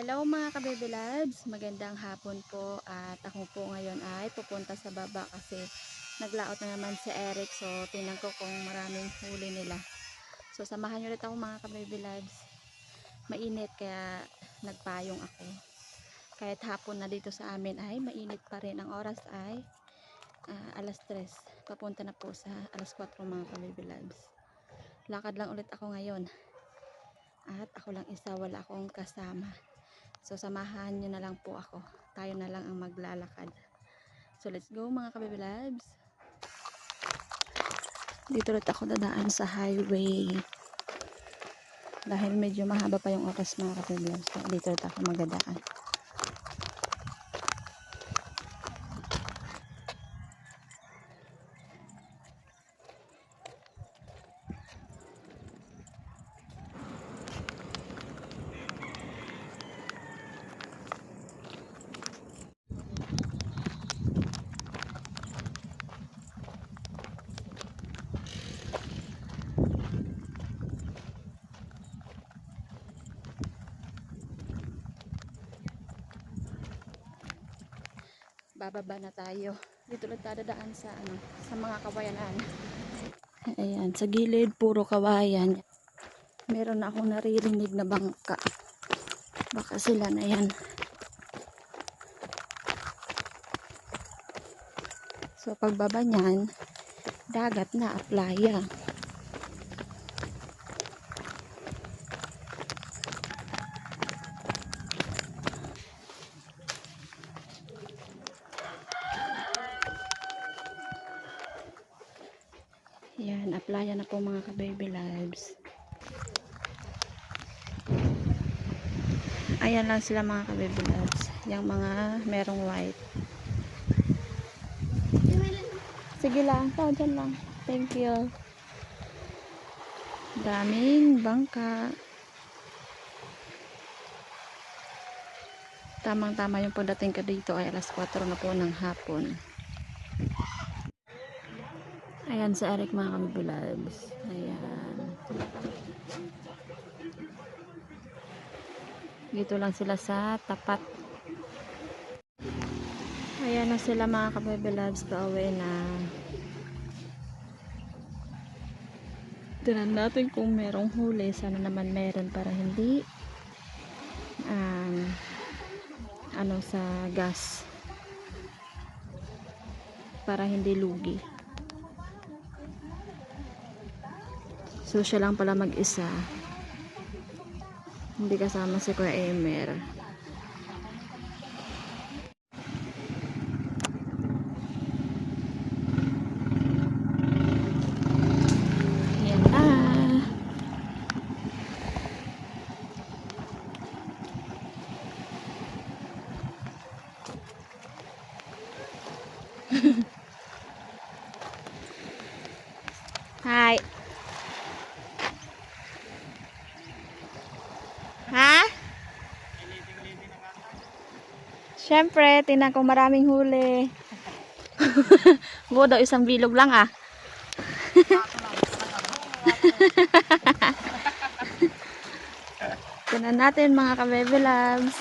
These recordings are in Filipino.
Hello mga kabebe loves, magandang hapon po at ako po ngayon ay pupunta sa baba kasi naglaot na naman si Eric, so tingnan ko kung maraming huli nila. So samahan nyo ulit ako mga kabebe loves, mainit kaya nagpayong ako. Kahit hapon na dito sa amin ay mainit pa rin, ang oras ay alas 3, papunta na po sa alas 4 mga kabebe loves. Lakad lang ulit ako ngayon at ako lang isa, wala akong kasama. So samahan nyo na lang po ako. Tayo na lang ang maglalakad. So let's go mga kabebe loves. Dito ulit ako dadaan sa highway. Dahil medyo mahaba pa yung oras mga kabebe loves. So, dito ulit ako magdadaan. Bababa na tayo. Dito ulit dadaan sa sa mga kawayanan. Ayan, sa gilid puro kawayan. Meron na akong naririnig na bangka. Baka sila na yan. So pagbaba niyan, dagat na at playa. Yan, playa na po mga ka-baby lives. Ayan lang sila mga ka-baby lives. Yung mga merong white. Sige lang, tao dyan lang. Thank you. Daming bangka. Tamang-tama yung pagdating ka dito ay alas 4 na po ng hapon. Ayan sa Eric mga ka-baby lives. Ayan. Dito lang sila sa tapat. Ayan na sila mga ka-baby loves, pauwi na. Tignan natin kung merong huli. Sana naman meron para hindi sa gas. Para hindi lugi. So siya lang pala mag-isa. Hindi kasama si Kuya Emer. Hi. Ha? Siyempre, tinan ko maraming huli. Go daw isang bilog lang ah. Tinan natin mga ka-baby loves.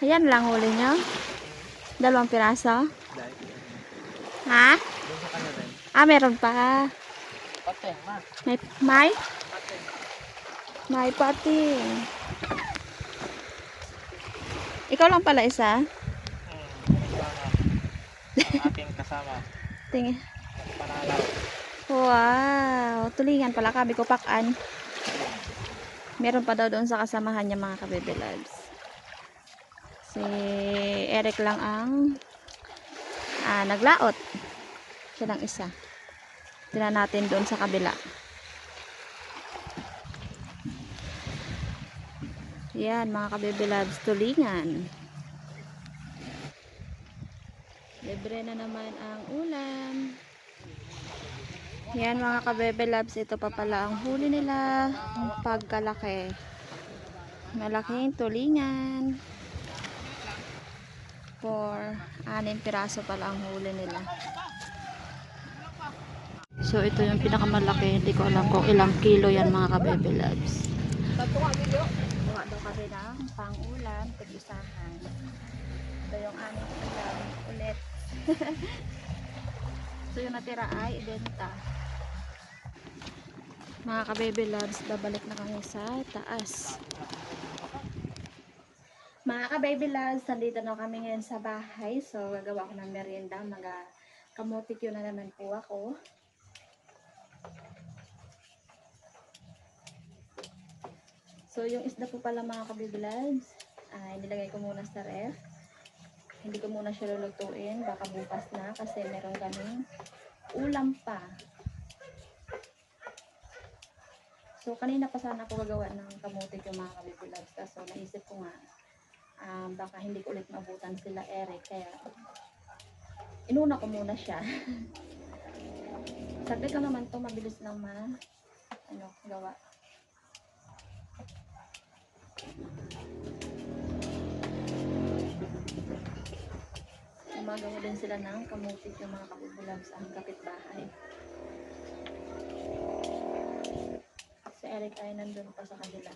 Ayan lang huli nyo. 2 piraso. Ha? Meron pa. May pating. Ikaw lang pala isa? Ang aking kasama. Tingin. Panalaw. Wow. Tulingan pala kami ko pakan. Meron pa daw doon sa kasamahan niya mga ka-baby loves. Si Eric lang ang naglaot. Siya lang isa. Tingnan natin doon sa kabila. Yan mga ka-baby loves, tulingan. Libre na naman ang ulam. Yan mga ka-baby loves, ito pa pala ang huli nila. Pagkalaki. Malaking tulingan. 6 piraso pala ang huli nila. So ito yung pinakamalaki. Hindi ko alam kung ilang kilo yan mga ka-baby loves. kami ng pang-ulam, tig-isahan. Ito yung aming ulam ulit. So yung natira ay ibenta. Mga ka-baby loves, babalik na kami sa taas. Mga ka-baby loves, nandito na kami ngayon sa bahay. So gagawa ko ng merienda. Kamotik yun na naman po ako. So yung isda po pala mga ka-baby loves, ay nilagay ko muna sa ref. Hindi ko muna siya lulutuin, baka bukas na kasi meron kaming ulam pa. So kanina pa sana ako gagawa ng kamote yung mga ka-baby loves, kaso naisip ko nga baka hindi ko ulit maabutan sila Eric, kaya inuna ko muna siya. Saglit lang naman to, mabilis lang gawa. Gumagawa din sila ng kamutik ng mga ka-baby loves ang kapitbahay. Si Eric ay nandun pa sa kanila.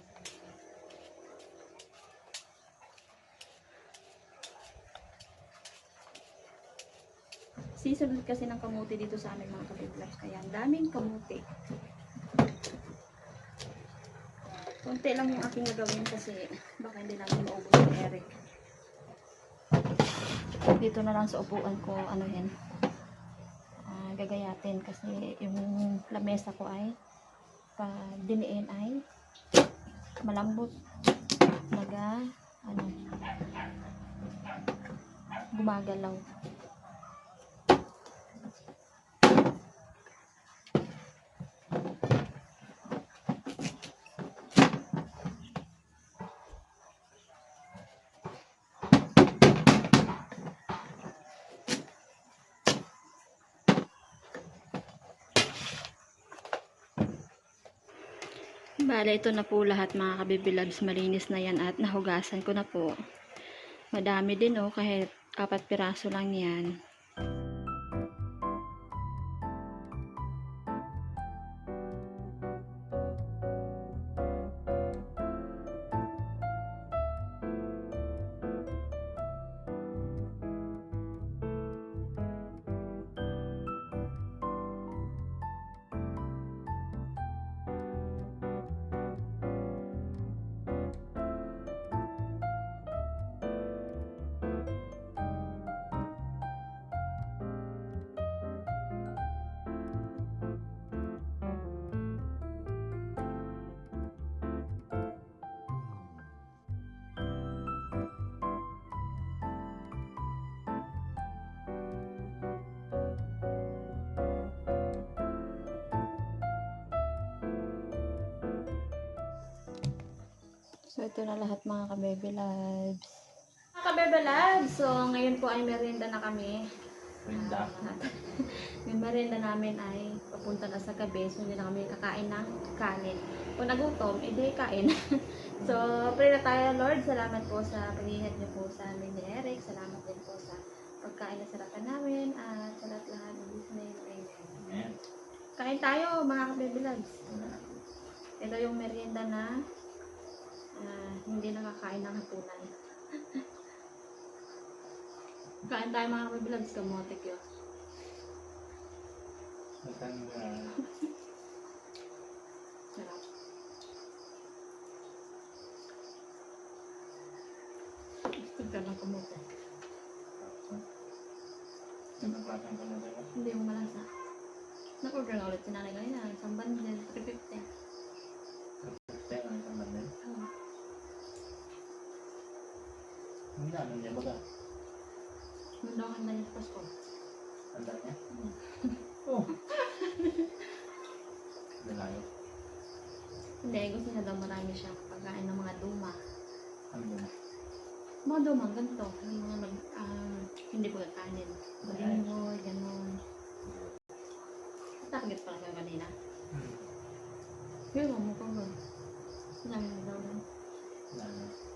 Sisunod kasi ng kamuti dito sa aming mga ka-baby loves, kaya ang daming kamuti. Konti lang yung aking gagawin kasi baka hindi namin maubos ni Eric. Dito na lang sa upuan ko, gagayatin kasi yung lamesa ko ay diniin ay malambot. Gumagalaw. Bale, ito na po lahat mga ka-baby loves. Malinis na yan at nahugasan ko na po. Madami din kahit 4 piraso lang yan. So, ito na lahat mga ka-baby loves. Mga ka-baby loves, so ngayon po ay merienda na kami. Yung merienda namin ay papunta na sa gabi, so hindi na kami kakain ng kanin. Kung nagutom, edi kain. So, pray na tayo, Lord. Salamat po sa pag-iingat niyo po sa amin ni Eric. Salamat din po sa pagkain na sarapan namin at sa lahat-lahat ng business. Amen. Kain tayo mga ka-baby loves. Ito yung merienda na hindi nakakain ng hapunan. Kain tayo mga ka-baby loves, kamotik yun. Sarap. Gusto ka ng kamotik. Hindi mo malasa. Nag-order na ulit si nanay ngayon. Isang bundle, 350. Hindi ano niya baga? Ganda ang handa niya sa Pasko. Handa niya? Oh! Dalayo? Hindi, gusto niya daw marami siyang pagkain ng mga duma. Ano duma? Mga duma, ganito. Yung mga hindi po kakanin. Malinggoy, gano'n. Target pala ka kanina. Yun, mo kung gano'n. Sinabi mo daw lang. Dalayo.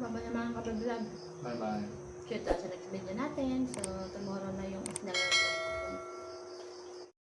Baba na mga kabablog. Bye-bye. Kita sa next video natin. So, tomorrow na yung isda.